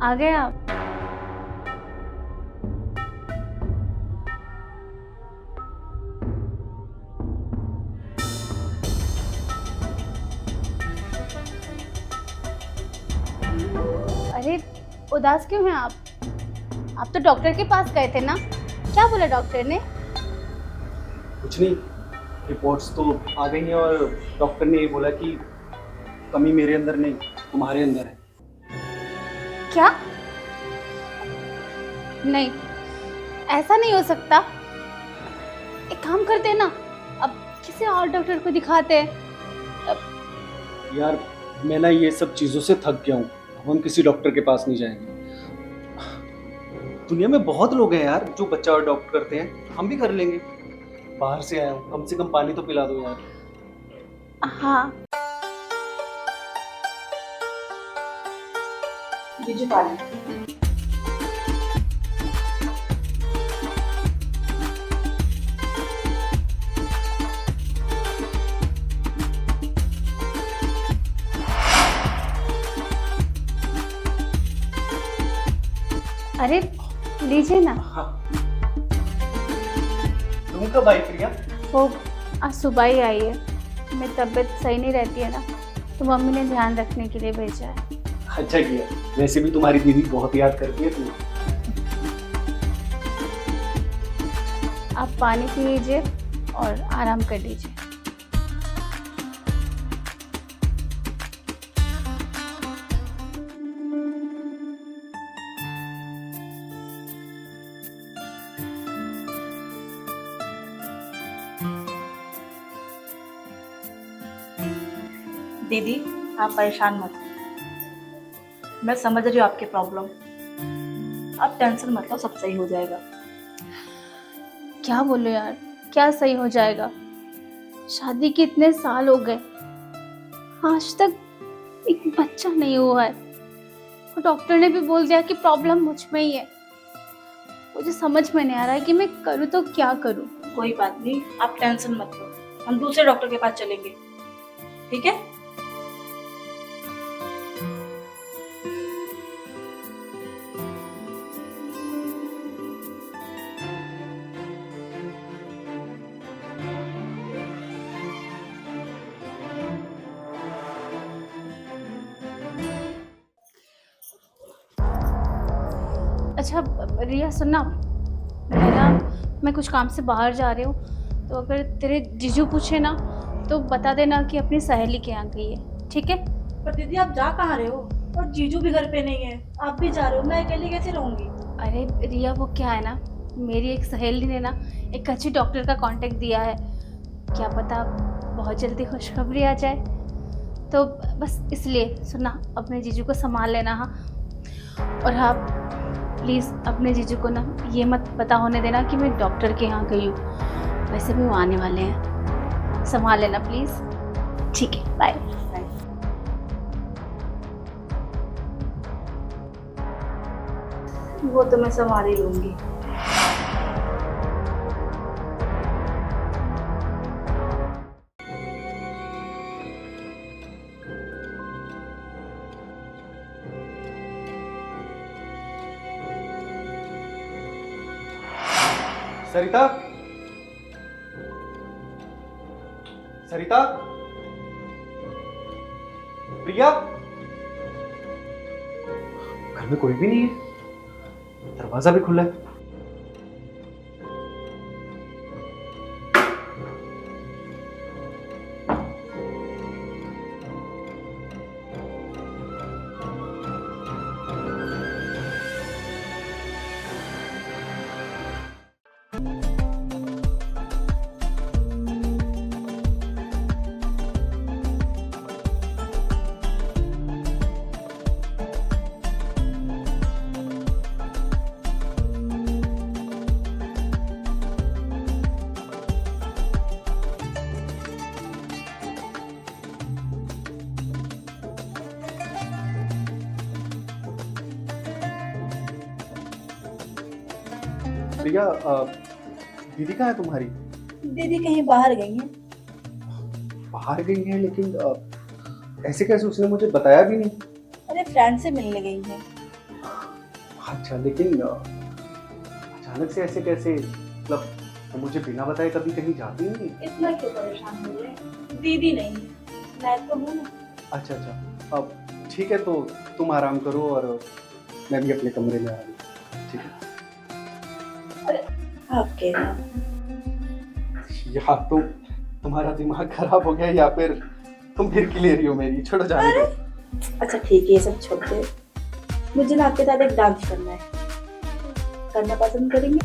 आ गए आप? अरे उदास क्यों हैं आप? आप तो डॉक्टर के पास गए थे ना, क्या बोला डॉक्टर ने? कुछ नहीं, रिपोर्ट्स तो आ गई हैं और डॉक्टर ने ये बोला कि कमी मेरे अंदर नहीं, तुम्हारे अंदर है। क्या? नहीं, ऐसा नहीं हो सकता। एक काम करते हैं ना, अब किसी और डॉक्टर को दिखाते हैं। यार मैं ना ये सब चीज़ों से थक गया हूँ, अब हम किसी डॉक्टर के पास नहीं जाएंगे। दुनिया में बहुत लोग हैं यार जो बच्चा अडॉप्ट करते हैं, हम भी कर लेंगे। बाहर से आया हूँ, कम से कम पानी तो पिला दो यार। हाँ, जीजू पानी। अरे लीजिए ना। हाँ, तुम कब आई प्रिया? वो आज सुबह ही आई है, मेरी तबीयत सही नहीं रहती है ना, तो मम्मी ने ध्यान रखने के लिए भेजा है। अच्छा किया, वैसे भी तुम्हारी दीदी बहुत याद करती है तुम्हें। आप पानी पी लीजिए और आराम कर लीजिए। दीदी आप परेशान मत हो, मैं समझ रही हूँ आपकी प्रॉब्लम। आप टेंशन मत लो, सब सही हो जाएगा। क्या बोलो यार, क्या सही हो जाएगा? शादी के इतने साल हो गए, आज तक एक बच्चा नहीं हुआ है, और डॉक्टर ने भी बोल दिया कि प्रॉब्लम मुझ में ही है। मुझे समझ में नहीं आ रहा है कि मैं करूँ तो क्या करूँ। कोई बात नहीं, आप टेंशन मत लो, हम दूसरे डॉक्टर के पास चलेंगे, ठीक है? अच्छा रिया सुनना, मैं कुछ काम से बाहर जा रही हूँ, तो अगर तेरे जीजू पूछे ना तो बता देना कि अपनी सहेली के यहाँ गई है, ठीक है? पर दीदी आप जा कहाँ रहे हो? और जीजू भी घर पे नहीं है, आप भी जा रहे हो, मैं अकेले कैसे रहूंगी? अरे रिया वो क्या है ना, मेरी एक सहेली ने ना एक अच्छी डॉक्टर का कांटेक्ट दिया है, क्या पता बहुत जल्दी खुशखबरी आ जाए, तो बस इसलिए सुनना, अपने जीजू को संभाल लेना। हाँ, और हाँ प्लीज़ अपने जीजू को ना ये मत पता होने देना कि मैं डॉक्टर के यहाँ गई हूँ, वैसे भी वो आने वाले हैं, संभाल लेना प्लीज़। ठीक है, बाय। वो तो मैं संभाल ही लूंगी। सरिता, सरिता, प्रिया, घर में कोई भी नहीं है, दरवाजा भी खुला है। प्रिया, दीदी कहाँ है तुम्हारी? दीदी कहीं बाहर गई हैं। बाहर गई है, लेकिन ऐसे कैसे? उसने मुझे बताया भी नहीं। अरे फ्रेंड से मिलने गई हैं। अच्छा, लेकिन अचानक से ऐसे कैसे, मतलब वो मुझे बिना बताए कभी कहीं जाती नहीं? इतना क्यों परेशान हो रहे हैं? दीदी नहीं, मैं तो हूँ ना। अच्छा अच्छा, अब ठीक है, तो तुम आराम करो और मैं भी अपने कमरे में आ रही हूँ, ठीक है? आपके या तो तुम्हारा दिमाग खराब हो गया या फिर तुम फिर ले रही हो मेरी, छोड़ो जाने दो। अच्छा ठीक है, ये सब छोड़ दे। मुझे ना आपके साथ एक डांस करना है, करना पसंद करेंगे?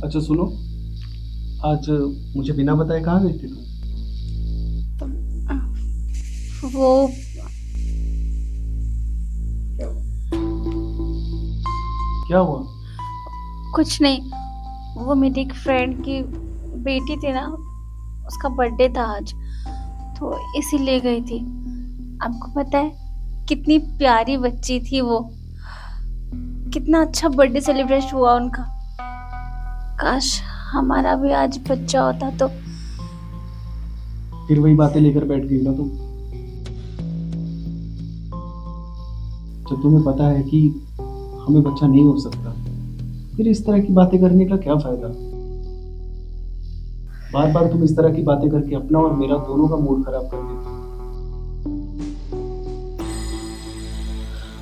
अच्छा सुनो, आज मुझे बिना बताए कहाँ गई थी तुम? वो क्या हुआ? कुछ नहीं, वो मेरी एक फ्रेंड की बेटी थी ना, उसका बर्थडे था आज, तो इसीलिए गई थी। आपको पता है कितनी प्यारी बच्ची थी वो, कितना अच्छा बर्थडे सेलिब्रेट हुआ उनका। काश हमारा भी आज बच्चा होता तो। फिर वही बातें लेकर बैठ गई ना तुम। जब तुम्हें पता है कि हमें बच्चा नहीं हो सकता, फिर इस तरह की बातें करने का क्या फायदा? बार बार तुम इस तरह की बातें करके अपना और मेरा दोनों का मूड खराब कर देती हो।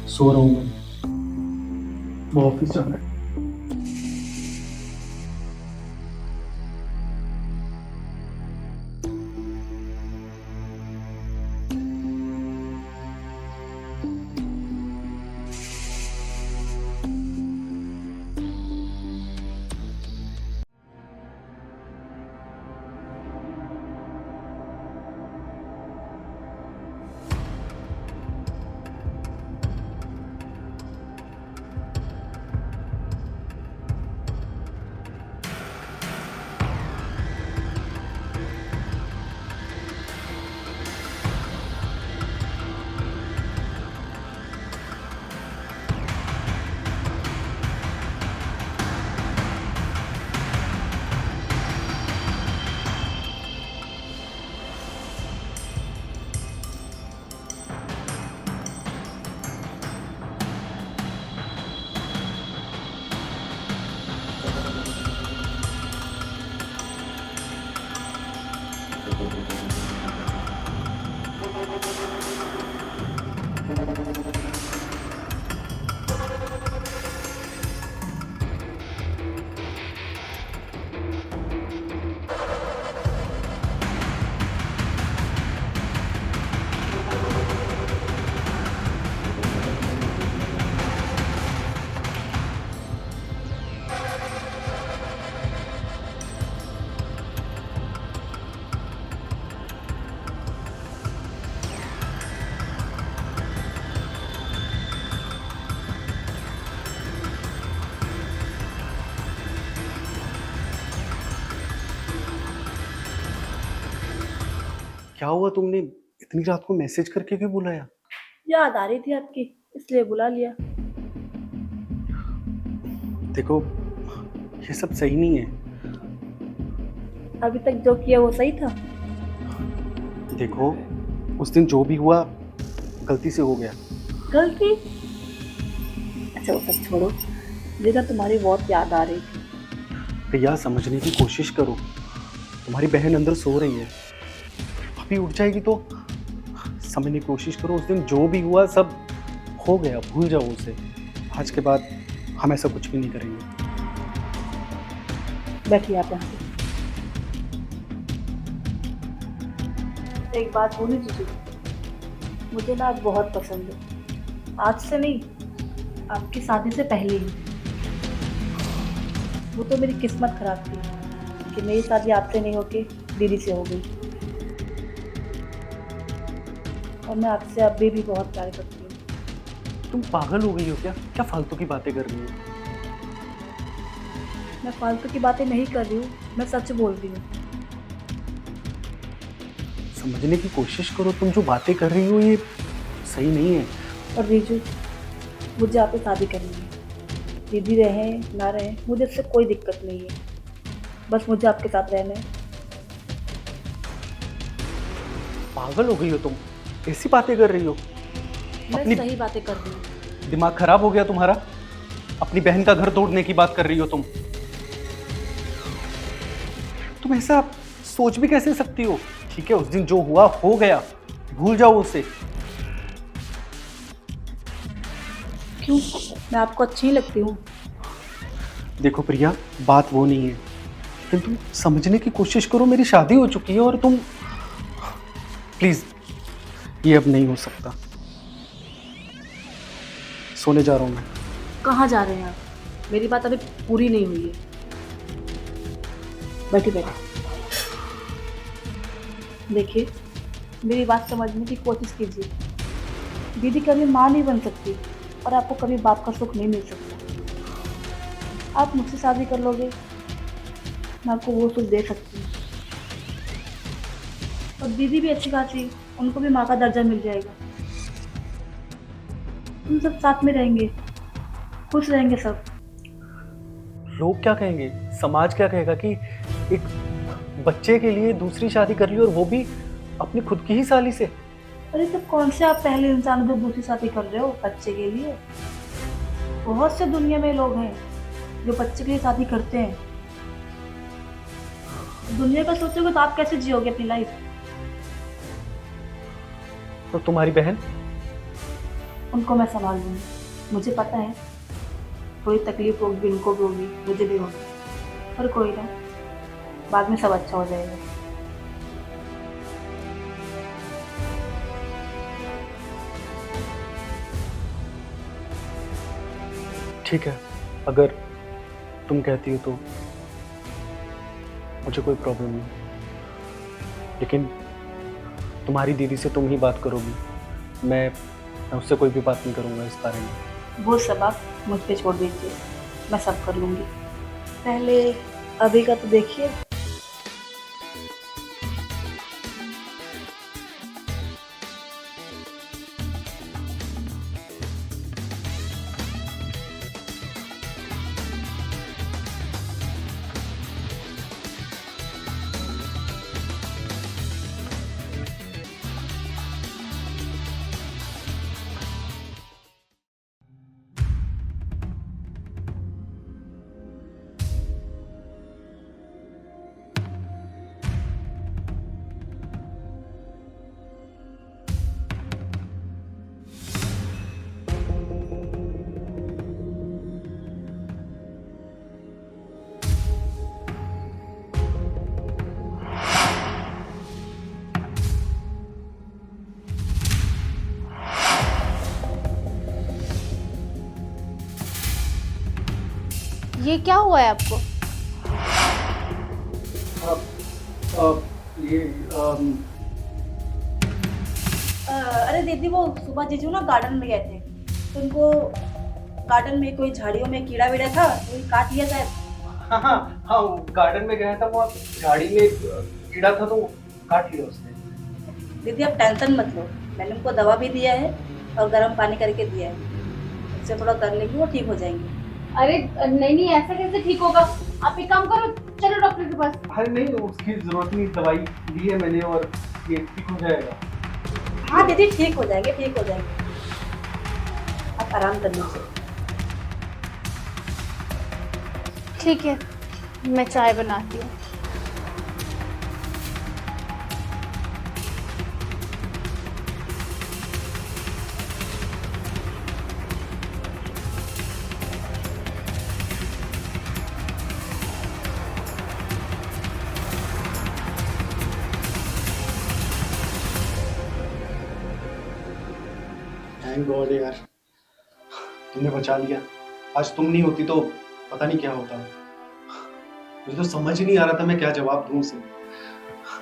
सो रहा हूं मैं, वो ऑफिस जाना है। क्या हुआ, तुमने इतनी रात को मैसेज करके क्यों बुलाया? याद आ रही थी आपकी, इसलिए बुला लिया। देखो, ये सब सही नहीं है। अभी तक जो किया वो सही था? देखो, उस दिन जो भी हुआ गलती से हो गया। गलती? अच्छा वो सब छोड़ो, मुझे ना तुम्हारी बहुत याद आ रही थी। भैया समझने की कोशिश करो, तुम्हारी बहन अंदर सो रही है, अभी उठ जाएगी तो समझने की कोशिश करो। उस दिन जो भी हुआ सब हो गया, भूल जाओ उसे। आज के बाद हम ऐसा कुछ भी नहीं करेंगे। बैठिए आप यहाँ पे। एक बात बोली जीजू, मुझे ना आज बहुत पसंद है। आज से नहीं, आपकी शादी से पहले ही। वो तो मेरी किस्मत खराब थी कि मेरी शादी आपसे नहीं होके दीदी से हो गई। और मैं आपसे अभी भी बहुत प्यार करती हूँ। तुम पागल हो गई हो क्या? क्या फालतू की बातें कर रही हो? मैं फालतू की बातें नहीं कर रही हूँ, मैं सच बोल रही हूँ। समझने की कोशिश करो, तुम जो बातें कर रही हो ये सही नहीं है। और जीजू, मुझे आपसे शादी करनी है। दीदी रहे ना रहे मुझे इससे कोई दिक्कत नहीं है, बस मुझे आपके साथ रहना है। पागल हो गई हो तुम? ऐसी बातें कर रही हो? मैं सही बातें कर रही हूँ। दिमाग खराब हो गया तुम्हारा? अपनी बहन का घर तोड़ने की बात कर रही हो तुम? तुम ऐसा सोच भी कैसे सकती हो? ठीक है, उस दिन जो हुआ हो गया, भूल जाओ उसे। क्यों? मैं आपको अच्छी लगती हूँ? देखो प्रिया, बात वो नहीं है, लेकिन तुम समझने की कोशिश करो। मेरी शादी हो चुकी है और तुम, प्लीज, ये अब नहीं हो सकता। सोने जा रहा हूं मैं। कहाँ जा रहे हैं आप? मेरी बात अभी पूरी नहीं हुई है। बैठिए बैठिए। देखिए, मेरी बात समझने की कोशिश कीजिए। दीदी कभी माँ नहीं बन सकती और आपको कभी बाप का सुख नहीं मिल सकता। आप मुझसे शादी कर लोगे, मैं आपको वो सुख दे सकती हूँ। और दीदी भी अच्छी खासी, उनको भी माँ का दर्जा मिल जाएगा। हम सब साथ में रहेंगे, खुश रहेंगे सब। लोग क्या कहेंगे, समाज क्या कहेगा कि एक बच्चे के लिए दूसरी शादी कर ली, और वो भी अपनी खुद की ही साली से। अरे तो कौन से आप पहले इंसान हो जो दूसरी शादी कर रहे हो बच्चे के लिए? बहुत से दुनिया में लोग हैं जो बच्चे के लिए शादी करते हैं। दुनिया का सोचोगे तो आप कैसे जियोगे अपनी लाइफ? और तुम्हारी बहन? उनको मैं संभाल लूंगी। मुझे पता है थोड़ी तकलीफ होगी, उनको भी होगी, मुझे भी होगी, पर कोई ना, बाद में सब अच्छा हो जाएगा। ठीक है, अगर तुम कहती हो तो मुझे कोई प्रॉब्लम नहीं, लेकिन तुम्हारी दीदी से तुम ही बात करोगी। मैं उससे कोई भी बात नहीं करूँगा इस बारे में। वो सब आप मुझ पे छोड़ दीजिए, मैं सब कर लूँगी। पहले अभी का तो देखिए। ये क्या हुआ है आपको? ये अरे दीदी, वो सुबह जीजू ना गार्डन में गए थे, तो उनको गार्डन में कोई झाड़ियों में कीड़ा वीड़ा था, वही काट लिया शायद। हाँ हाँ हाँ, गार्डन में गया था, वो झाड़ी में कीड़ा था तो काट लिया उसने। दीदी आप टेंशन मत लो, मैंने उनको दवा भी दिया है और गर्म पानी करके दिया है, उससे थोड़ा कर लेंगे, वो ठीक हो जाएंगे। अरे नहीं नहीं, ऐसा कैसे ठीक होगा? आप एक काम करो, चलो डॉक्टर के पास। अरे नहीं, उसकी जरूरत नहीं, दवाई ली है मैंने और ये ठीक हो जाएगा। हाँ दीदी, ठीक हो जाएंगे, ठीक हो जाएंगे, आप आराम कर लीजिए। ठीक है, मैं चाय बनाती हूँ। थैंक गॉड यार, तुमने बचा लिया। आज तुम नहीं होती तो पता नहीं क्या होता। मुझे तो समझ ही नहीं आ रहा था मैं क्या जवाब दूं उसे।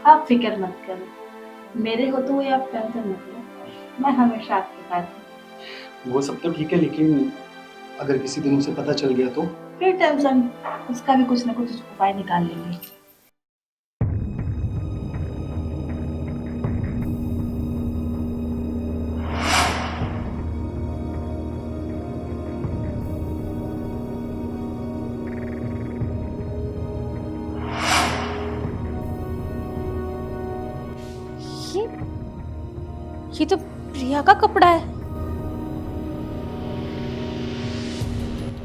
आप फिक्र मत करो, मेरे होते हुए आप टेंशन मत लो, मैं हमेशा आपके साथ हूँ। वो सब तो ठीक है, लेकिन अगर किसी दिन उसे पता चल गया तो? फिर टेंशन, उसका भी कुछ ना कुछ उपाय निकाल लेंगे। ये ये तो प्रिया का कपड़ा है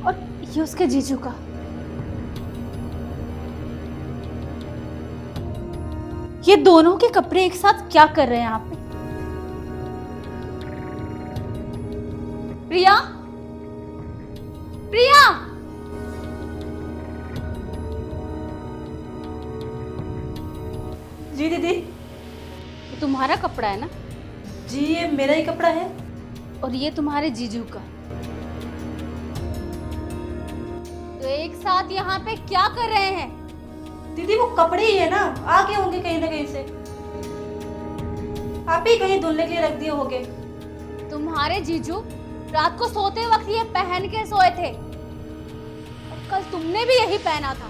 और ये उसके जीजू का। ये दोनों के कपड़े एक साथ क्या कर रहे हैं यहाँ पे? प्रिया, प्रिया, जी दीदी। ये तुम्हारा कपड़ा है ना? जी ये मेरा ही कपड़ा है। और ये तुम्हारे जीजू का। तो एक साथ यहाँ पे क्या कर रहे हैं? दीदी वो कपड़े ही है ना, आ गए होंगे कहीं ना कहीं से, आप ही कहीं धुलने के लिए रख दिए होंगे। तुम्हारे जीजू रात को सोते वक्त ये पहन के सोए थे और कल तुमने भी यही पहना था।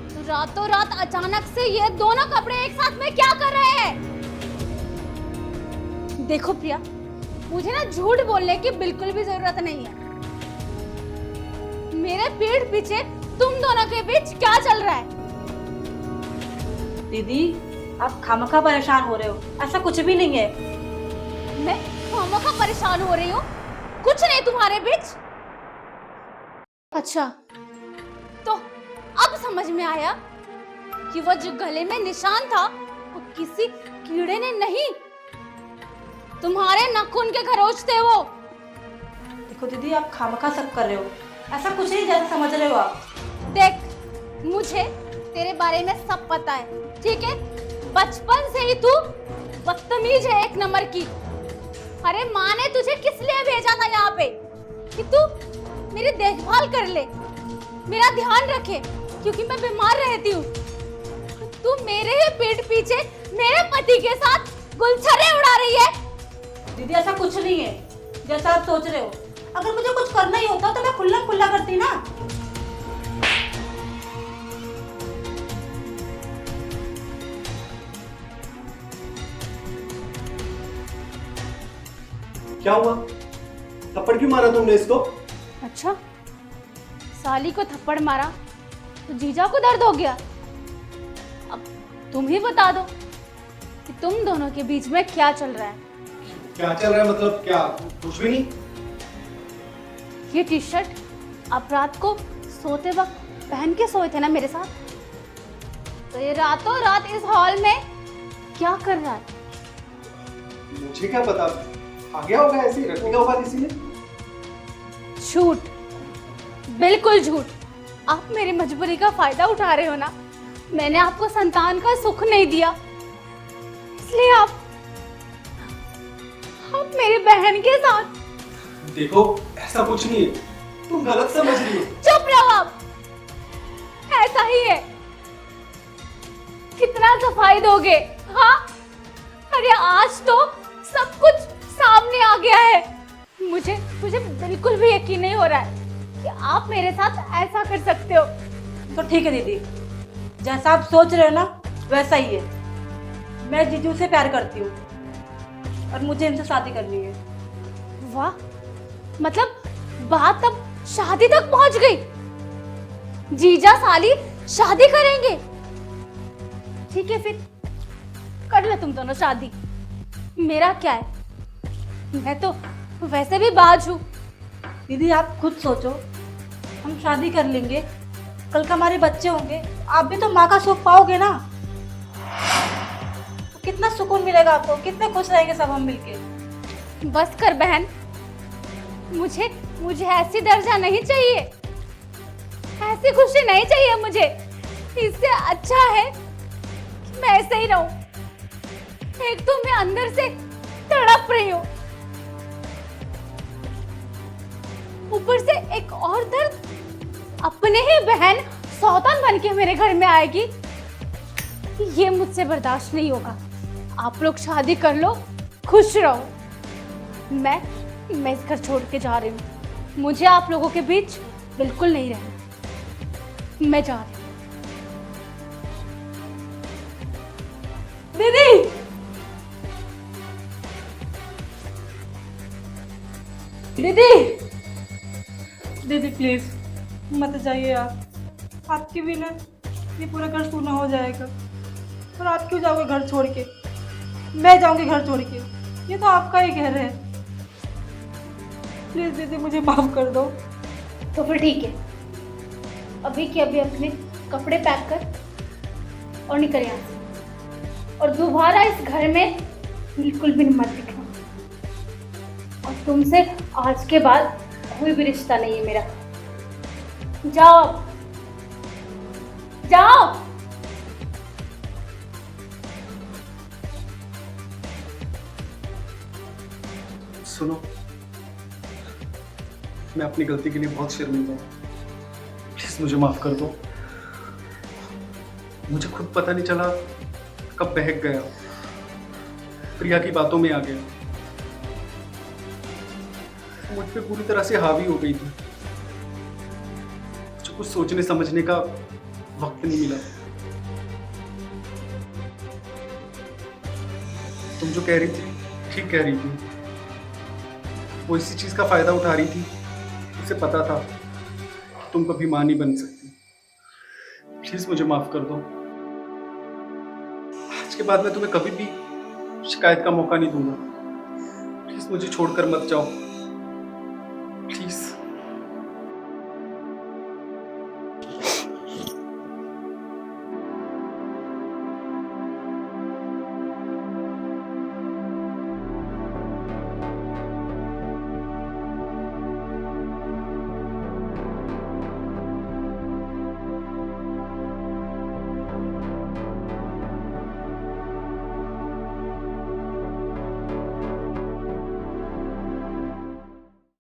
तो रातों रात अचानक से ये दोनों कपड़े एक साथ में क्या कर रहे हैं? देखो प्रिया, मुझे ना झूठ बोलने की बिल्कुल भी जरूरत नहीं है। मेरे पीठ पीछे तुम दोनों के बीच क्या चल रहा है? दीदी आप खामखा परेशान हो रहे हो, ऐसा कुछ भी नहीं है। मैं खामखा परेशान हो रही हूँ? कुछ नहीं तुम्हारे बीच। अच्छा, तो अब समझ में आया कि वो जो गले में निशान था वो किसी कीड़े ने नहीं, तुम्हारे नाखून के खरोच थे वो। देखो दीदी आप खामखा सब कर रहे हो, ऐसा कुछ नहीं जैसा समझ रहे हो आप। देख, मुझे तेरे बारे में सब पता है, ठीक है? बचपन से ही तू बदतमीज है एक नंबर की। अरे माँ ने तुझे किस लिए भेजा था यहाँ पे? कि तू मेरी देखभाल कर ले, मेरा ध्यान रखे, क्योंकि मैं बीमार रहती हूँ। तू मेरे ही पीठ पीछे मेरे पति के साथ गुलछर्रे उड़ा रही है। दीदी ऐसा कुछ नहीं है जैसा आप सोच रहे हो। अगर मुझे कुछ करना ही होता तो मैं खुल्ला खुल्ला करती ना। क्या हुआ? थप्पड़ क्यों मारा तुमने इसको? अच्छा, साली को थप्पड़ मारा तो जीजा को दर्द हो गया। अब तुम ही बता दो कि तुम दोनों के बीच में क्या चल रहा है। क्या चल रहा है मतलब? क्या कुछ भी नहीं। ये टी शर्ट आप रात को सोते वक्त पहन के सोए थे ना मेरे साथ? तो ये रातों रात इस हॉल में क्या कर रहा है? मुझे क्या पता, आ गया होगा ऐसे ही, रख दिया होगा किसी ने। झूठ, बिल्कुल झूठ। आप मेरी मजबूरी का फायदा उठा रहे हो ना। मैंने आपको संतान का सुख नहीं दिया, इसलिए आप मेरी बहन के साथ। देखो ऐसा कुछ नहीं है, तुम गलत समझ रही हो। चुप रहो आप, ऐसा ही है। कितना सफाई दोगे? हाँ, अरे आज तो सब कुछ सामने आ गया है। मुझे बिल्कुल भी यकीन नहीं हो रहा है कि आप मेरे साथ ऐसा कर सकते हो। तो ठीक है दीदी, जैसा आप सोच रहे हो ना वैसा ही है। मैं जीजू से प्यार करती हूँ और मुझे इनसे शादी करनी है। वाह, मतलब बात अब शादी तक पहुंच गई। जीजा साली शादी करेंगे। ठीक है फिर कर लो तुम दोनों शादी, मेरा क्या है? मैं तो वैसे भी बाज हूँ। दीदी आप खुद सोचो, हम शादी कर लेंगे, कल का हमारे बच्चे होंगे, आप भी तो माँ का सुख पाओगे ना। तो कितना सुकून मिलेगा आपको, कितने खुश रहेंगे सब हम मिलके। बस कर बहन, मुझे ऐसी दर्जा नहीं चाहिए, ऐसी खुशी नहीं चाहिए मुझे। इससे अच्छा है कि मैं ऐसे ही रहूं। एक तो मैं अंदर से तड़प रही हूँ, ऊपर से एक और दर्द, अपने ही बहन सौतन बन के मेरे घर में आएगी। ये मुझसे बर्दाश्त नहीं होगा। आप लोग शादी कर लो, खुश रहो। मैं इस घर छोड़ के जा रही हूँ। मुझे आप लोगों के बीच बिल्कुल नहीं रहना। मैं जा रही हूँ। दीदी, दीदी, दीदी प्लीज मत जाइए आप। आपके बिना ये पूरा घर सूना हो जाएगा। और आप क्यों जाओगे घर छोड़ के? मैं जाऊंगी घर छोड़ के। ये तो आपका ही घर है। प्लीज दीदी मुझे माफ कर दो। तो फिर ठीक है, अभी के अभी अपने कपड़े पैक कर और निकल यहाँ से। और दोबारा इस घर में बिल्कुल भी मत दिखना। और तुमसे आज के बाद कोई भी रिश्ता नहीं है मेरा। जाओ, जाओ। सुनो, मैं अपनी गलती के लिए बहुत शर्मिंदा हूँ। प्लीज मुझे माफ कर दो। मुझे खुद पता नहीं चला कब बहक गया, प्रिया की बातों में आ गया, मुझ पे पूरी तरह से हावी हो गई थी। मुझे कुछ सोचने समझने का वक्त नहीं मिला। तुम जो कह रही थी ठीक कह रही थी। वो इसी चीज का फायदा उठा रही थी। उसे पता था तुम कभी मां नहीं बन सकती। प्लीज मुझे माफ कर दो। आज के बाद मैं तुम्हें कभी भी शिकायत का मौका नहीं दूंगा। प्लीज मुझे छोड़कर मत जाओ।